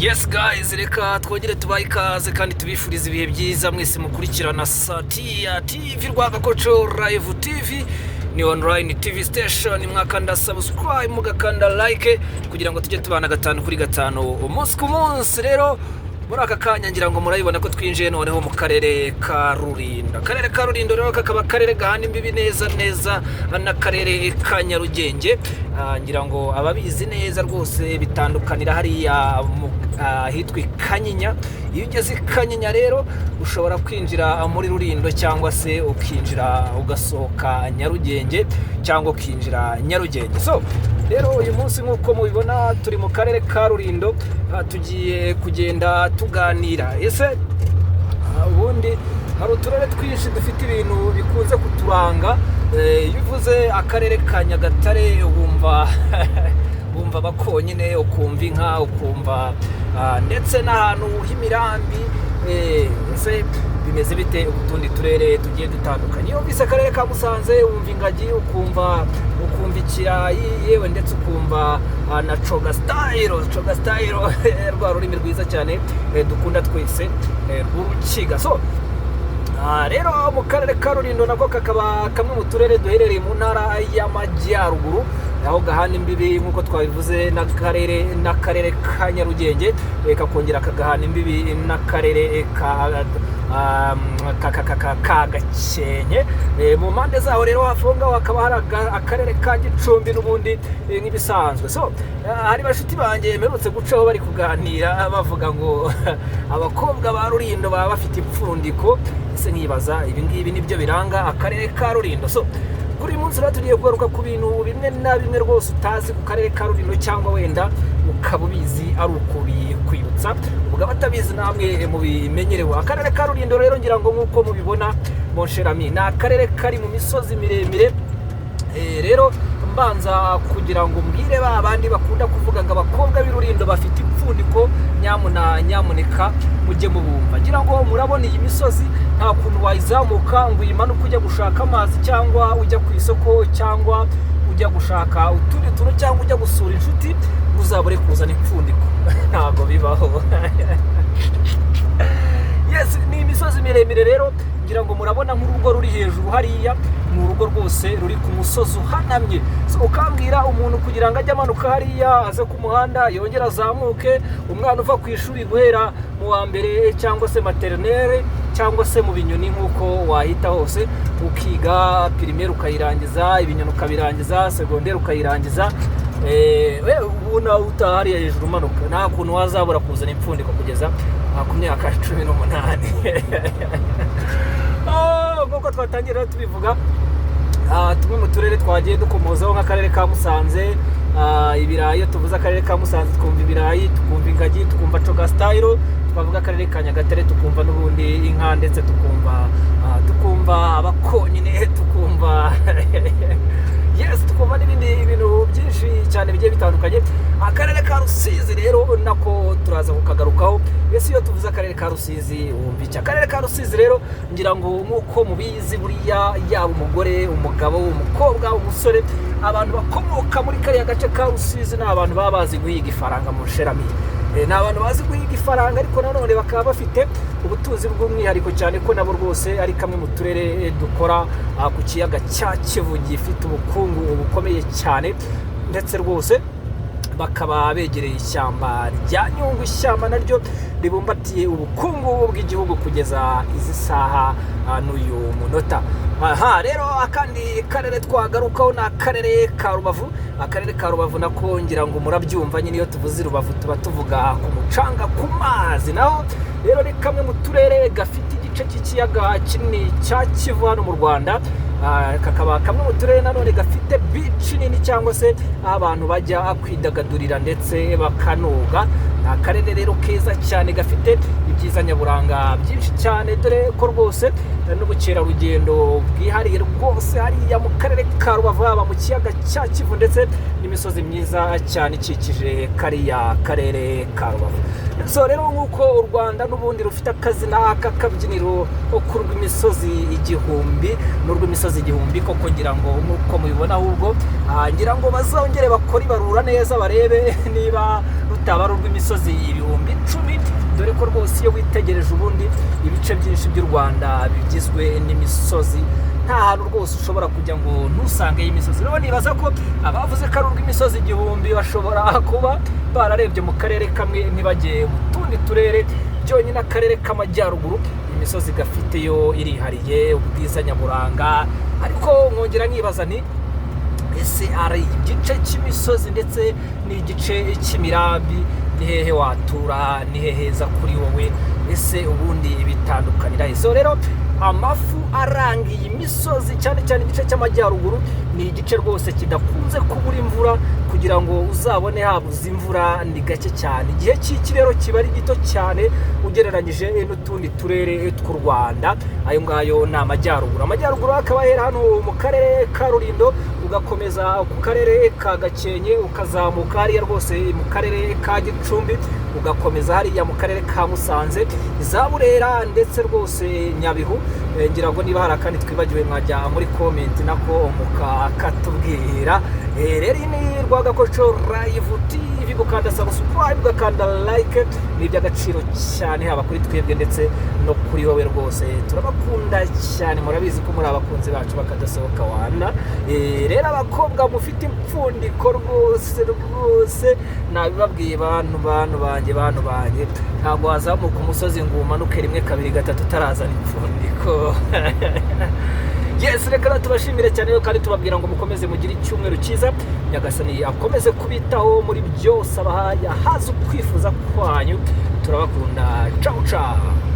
Yes guys, reka twongere tubaye ikaze kandi tubifuriza ibihe byiza mwese mukurikirana Satya TV Rwagakoco Live TV ni online TV station, mwakanda subscribe mugakanda like kugira ngo tujye tubana gatanu kuri gatanu umunsi ku munsi. Rero muri aka kanya ngira ngo murayibona ko twinjiye noneho mu karere ka Rulindo. Akarere ka Rulindo rero kakaba karere gahana imbibi neza n'akarere ka Nyarugenge. Ngira ngo ababizi neza rwose bitandukanira hariya hitwa Kanyinya. Iyo ugeze Kanyinya rero ushobora kwinjira muri Rulindo cyangwa se ukinjira ugasohoka Nyarugenge cyangwa ukinjira Nyarugenge. So rero uyu munsi nk'uko mubibona turi mu karere ka Rulindo, tugiye kugenda tuganira. Ese ubundi hari uturere twinshi dufite ibintu bikunze kuturanga. Iyo uvuze akarere ka Nyagatare wumva bakonyine, ukumva inka, ukumva ndetse n'ahantu h'imirambi. Ese bimeze bite utundi turere tugiye dutandukanye? Iyo uvise akarere ka Musanze wumva ingagi, ukumva ikirayi, yewe ndetse ukumva na coga style rwa rurimi rwiza cyane dukunda twese rw'Urukiga. So rero mu karere ka Rulindo nako kakaba kamwe mu turere duherereye mu ntara y'Amajyaruguru, aho gahana imbibi nk'uko twabivuze n'akarere ka Nyarugenge, kakongera kagahana imbibi n'akarere ka Gakenke. Mu mpande zaho rero hafunga hakaba hari akarere ka Gicumbi n'ubundi nk'ibisanzwe. So hari bashuti banjye mperutse gucaho bari kuganira bavuga ngo abakobwa ba Rulindo baba bafite ipfundiko. Ese nkibaza ibi ngibi nibyo biranga akarere ka Rulindo? So kuri munsi rero tugiye kugaruka ku bintu bimwe na bimwe rwose utazi ku karere ka Rulindo, cyangwa wenda ukaba ubizi ari uko bikwibutsa, ubwo batabizi namwe mubimenyerewe. Akarere ka Rulindo rero ngira ngo nk'uko mubibona mon cher ami, ni akarere kari mu misozi miremire. Rero mbanza kugira ngo mbwire ba bandi bakunda kuvuga ngo abakobwa b'i Rulindo bafite ipfundiko, nyamuneka mujye mubumva. Ngira ngo murabona iyi misozi nta kuntu wayizamuka ngo uyimanuke ujya gushaka amazi, cyangwa ujya ku isoko, cyangwa ujya gushaka utundi tuntu, cyangwa ujya gusura inshuti uzabure kuzana ipfundiko. Ntabwo bibaho. Yes, ni imisozi miremire rero. Ngira ngo murabona nk'urugo ruri hejuru hariya, ni urugo rwose ruri ku musozi uhanamye. So ukambwira umuntu kugira ngo ajye amanuka hariya aze ku muhanda yongera azamuke, umwana uva ku ishuri guhera mu wa mbere cyangwa se maternelle cyangwa se mu Binyoni nk'uko wahita hose, ukiga primaire ukayirangiza, Ibinyoni ukabirangiza, secondaire ukayirangiza, ubona utaha hariya hejuru umanuka, nta kuntu wazabura kuzana impfundiko kugeza ku myaka 18. Nk'uko twatangira tubivuga, tumwe mu turere twagiye dukomozaho nk'akarere ka Musanze. Ibirayi, iyo tuvuze akarere ka Musanze twumva ibirayi, tukumva ingagi, tukumva coga style. Twavuga akarere ka Nyagatare tukumva n'ubundi inka, ndetse tukumva abakonyine, tukumva yes, tukumva n'ibindi bintu byinshi cyane bigiye bitandukanye. Akarere ka Rusizi rero nako turaza kukagarukaho. Ese iyo tuvuze akarere ka Rusizi wumva iki? Akarere ka Rusizi rero ngira ngo nk'uko mubizi buriya, yaba umugore, umugabo, umukobwa, umusore, abantu bakomoka muri kariya gace ka Rusizi ni abantu baba bazi guhiga ifaranga mu sherami. Ni abantu bazi guhiga ifaranga, ariko nanone bakaba bafite ubutunzi bw'umwihariko cyane ko nabo rwose ari kamwe mu turere dukora ku kiyaga cya Kivu gifite ubukungu bukomeye cyane, ndetse rwose bakaba begereye ishyamba rya Nyungwe. Ishyamba naryo ribumbatiye ubukungu bw'igihugu kugeza izi saha n'uyu munota. Rero akandi karere twagarukaho ni akarere ka Rubavu. Akarere ka Rubavu nako ngira ngo murabyumva nyine, iyo tuvuze Rubavu tuba tuvuga ku mucanga, ku mazi. Naho rero ni kamwe mu turere gafite igice cy'ikiyaga kinini cya Kivu hano mu Rwanda. Kakaba kamwe mu turere nanone gafite beach nini, cyangwa se abantu bajya kwidagadurira ndetse bakanoga. Ni akarere rero keza cyane gafite ibyiza nyaburanga byinshi cyane, dore ko rwose n'ubukerarugendo bwihariye rwose hariya mu karere ka Rubavu, haba mu kiyaga cya Kivu ndetse n'imisozi myiza cyane ikikije kariya karere ka Rubavu. So rero nk'uko u Rwanda n'ubundi rufite akazina k'akabyiniro k'urw'imisozi igihumbi, n'urw'imisozi igihumbi koko ngira ngo nk'uko mubibona, ahubwo ngira ngo bazongere bakora ibarura neza barebe niba rutaba ari urw'imisozi ibihumbi 10, dore ko rwose iyo witegereje ubundi ibice byinshi by'u Rwanda bigizwe n'imisozi, nta hantu rwose ushobora kujya ngo ntusangeyo imisozi. Rero nibaza ko abavuze ko ari urw'imisozi 1000 bashobora kuba bararebye mu karere kamwe ntibajye mu tundi turere. Byonyine akarere k'amajyaruguru imisozi gafiteyo irihariye ubwiza nyaburanga, ariko nkongera nkibaza nti ese ari igice cy'imisozi ndetse n'igice cy'imirambi ni hehe watura, ni heheza kuri wowe, ese ubundi bitandukanira izo. Rero amafu aranga iyi misozi cyane cyane igice cy'amajyaruguru ni igice rwose kidakunze kubura imvura, kugira ngo uzabone habuze imvura ni gake cyane. Igihe cy'ikirero kiba ari gito cyane ugereranyije n'utundi turere tw'u Rwanda. Ayo ngayo ni amajyaruguru. Amajyaruguru akaba ahera hano mu karere ka Rulindo, ugakomeza ku karere ka Gakenke, ukazamuka hariya rwose mu karere ka Gicumbi, ugakomeza hariya mu karere ka Musanze, za Burera ndetse rwose Nyabihu. Ngira ngo niba hari akandi twibagiwe mwajya muri comment nako mukatubwira. Rero ni Rwagakoco Live TV, gukanda subscribe, ugakanda like, ni iby'agaciro cyane haba kuri twebwe ndetse no kuri wowe rwose. Turabakunda cyane, murabizi ko muri abakunzi bacu bakadasohoka wana. Rero abakobwa mufite impfundiko rwose nabibabwiye bantu banjye, ntabwo wazamuka umusozi ngo umanuke 1 2 3 utarazana impfundiko. Yes, reka tubashimire cyane kandi tubabwira ngo mukomeze mugire icyumweru cyiza, Nyagasani akomeze kubitaho muri byose, abahaye haza kwifuza kwanyu. Turabakunda, ciao ciao.